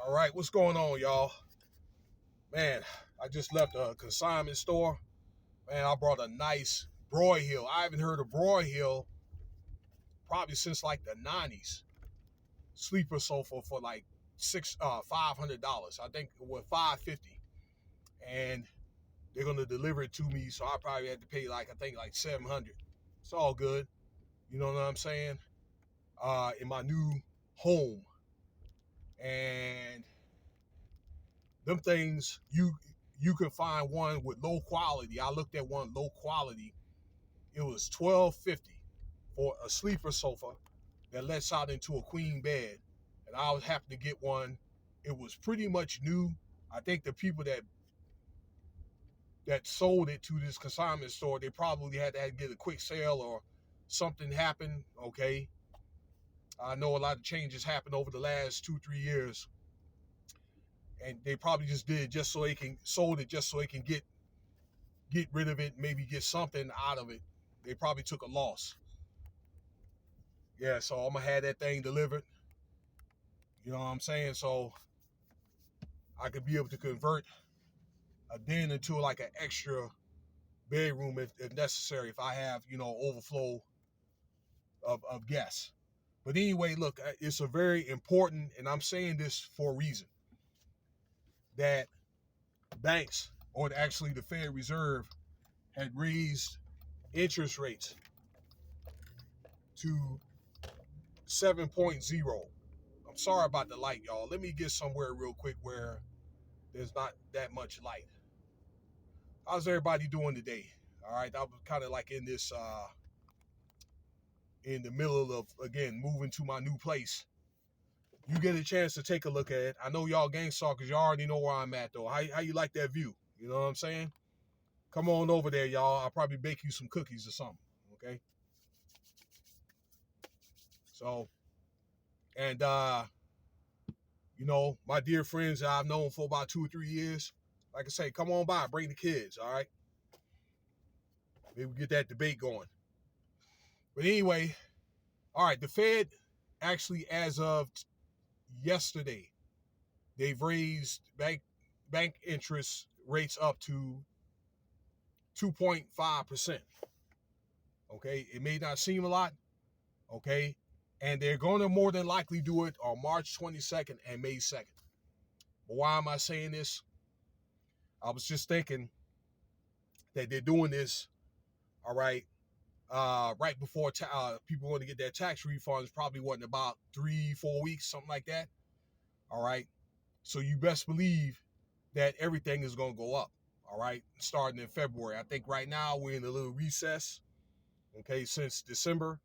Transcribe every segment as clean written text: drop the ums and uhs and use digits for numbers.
All right, what's going on, y'all? Man, I just left a consignment store. Man, I brought a nice Broyhill. I haven't heard of Broyhill probably since like the '90s. Sleeper sofa for like $500. I think with $550, and they're gonna deliver it to me. So I probably had to pay like I think like $700. It's all good. You know what I'm saying? In my new home, and them things you can find one with low quality. I looked at one low quality. It was $12.50 for a sleeper sofa that lets out into a queen bed, and I was happy to get one. It was pretty much new. I think the people that sold it to this consignment store, they probably had to get a quick sale or something happened. Okay, I know a lot of changes happened over the last 2-3 years, and they probably just did it just so they can sold it just so they can get rid of it, maybe get something out of it. They probably took a loss. Yeah, so I'm gonna have that thing delivered. You know what I'm saying? So I could be able to convert a den into like an extra bedroom if necessary, if I have, overflow of guests. But anyway, look, it's a very important, and I'm saying this for a reason, that banks, or actually the Fed Reserve, had raised interest rates to 7.0. I'm sorry about the light, y'all. Let me get somewhere real quick where there's not that much light. How's everybody doing today? All right, I was kind of like in this, in the middle of, again, moving to my new place. You get a chance to take a look at it. I know y'all gang stalkers, y'all already know where I'm at, though. How you like that view? You know what I'm saying? Come on over there, y'all. I'll probably bake you some cookies or something, okay? So, and, my dear friends that I've known for about 2 or 3 years, like I say, come on by, bring the kids, all right? Maybe we get that debate going. But anyway, all right, the Fed actually, as of yesterday, they've raised bank interest rates up to 2.5%. Okay, it may not seem a lot, okay, and they're going to more than likely do it on March 22nd and May 2nd. But why am I saying this? I was just thinking that they're doing this, all right, right before people want to get their tax refunds, probably what, in about 3-4 weeks, something like that. All right. So you best believe that everything is going to go up. All right. Starting in February. I think right now we're in a little recess. Okay. Since December,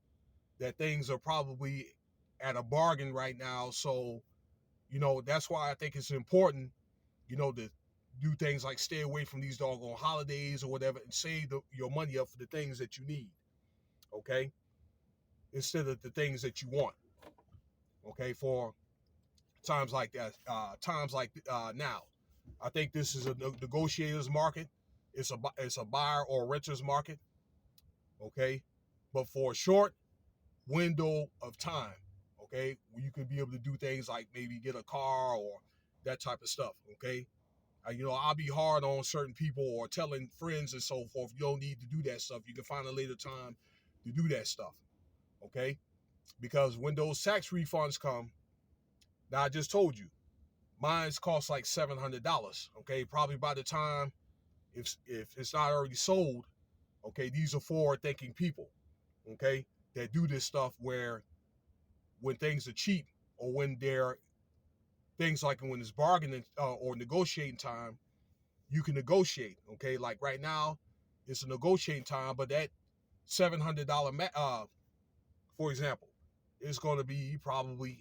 that things are probably at a bargain right now. So, that's why I think it's important, to do things like stay away from these doggone holidays or whatever and save your money up for the things that you need. Okay. Instead of the things that you want. Okay. For times like that, now. I think this is a negotiator's market. It's a buyer or renter's market. Okay. But for a short window of time, okay, where you could be able to do things like maybe get a car or that type of stuff. Okay. I'll be hard on certain people or telling friends and so forth, you don't need to do that stuff. You can find a later time to do that stuff. Okay. Because when those tax refunds come, now I just told you, mine's cost like $700. Okay. Probably by the time, if it's not already sold, okay, these are forward thinking people, okay, that do this stuff where when things are cheap or when they're things like when it's bargaining or negotiating time, you can negotiate. Okay, like right now, it's a negotiating time, but that $700, for example, is going to be probably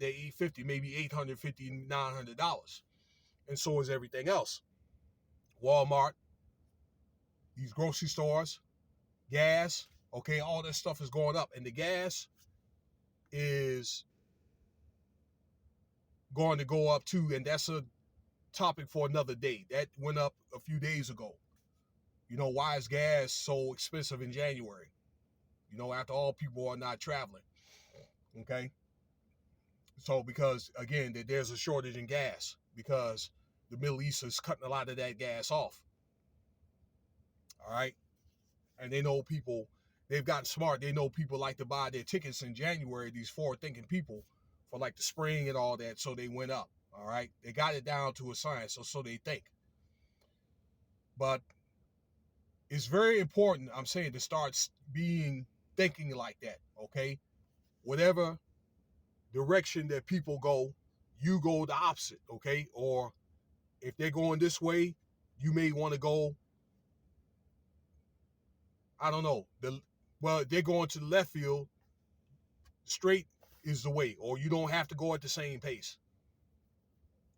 850, maybe $850, $900, and so is everything else. Walmart, these grocery stores, gas, okay, all that stuff is going up, and the gas is going to go up too, and that's a topic for another day. That went up a few days ago. Why is gas so expensive in January? After all, people are not traveling. Okay. So because again, there's a shortage in gas because the Middle East is cutting a lot of that gas off. All right. And they know people, they've gotten smart. They know people like to buy their tickets in January, these forward thinking people, for like the spring and all that. So they went up. All right. They got it down to a science. So they think. But it's very important, I'm saying, to start thinking like that. Okay. Whatever direction that people go, you go the opposite. Okay. Or if they're going this way, you may want to go, I don't know. They're going to the left field. Straight is the way, or you don't have to go at the same pace.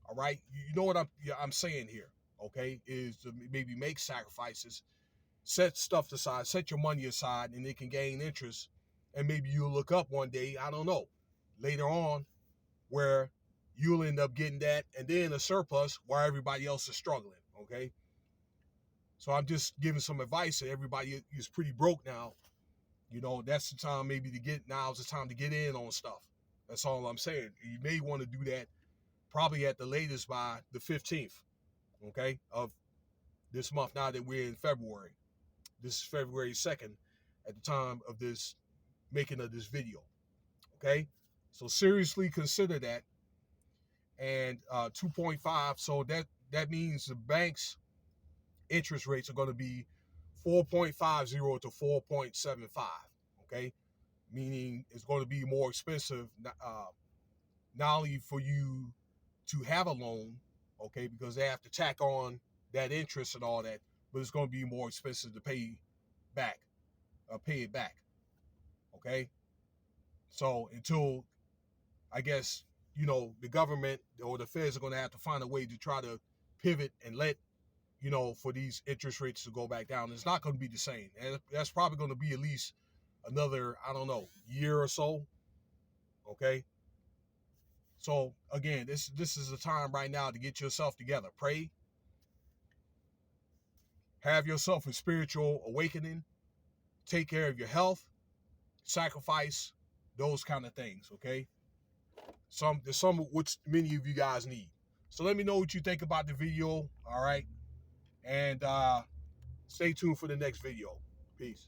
All right, you know what I'm saying here. Okay, is to maybe make sacrifices, set stuff aside, set your money aside, and it can gain interest, and maybe you'll look up one day. I don't know, later on, where you'll end up getting that, and then a surplus while everybody else is struggling. Okay, so I'm just giving some advice that everybody is pretty broke now. You know, that's the time maybe to get, now's the time to get in on stuff. That's all I'm saying. You may want to do that probably at the latest by the 15th, okay, of this month, now that we're in February. This is February 2nd at the time of this making of this video, okay? So seriously consider that. And 2.5, so that means the bank's interest rates are going to be 4.50 to 4.75, okay? Meaning it's going to be more expensive, not only for you to have a loan, okay, because they have to tack on that interest and all that, but it's going to be more expensive to pay it back, okay? So until, I guess, the government or the feds are going to have to find a way to try to pivot and let, for these interest rates to go back down. It's not going to be the same. And that's probably going to be at least another, I don't know, year or so, okay? So again, this is the time right now to get yourself together. Pray. Have yourself a spiritual awakening. Take care of your health. Sacrifice. Those kind of things, okay? There's some which many of you guys need. So let me know what you think about the video, all right? And stay tuned for the next video. Peace.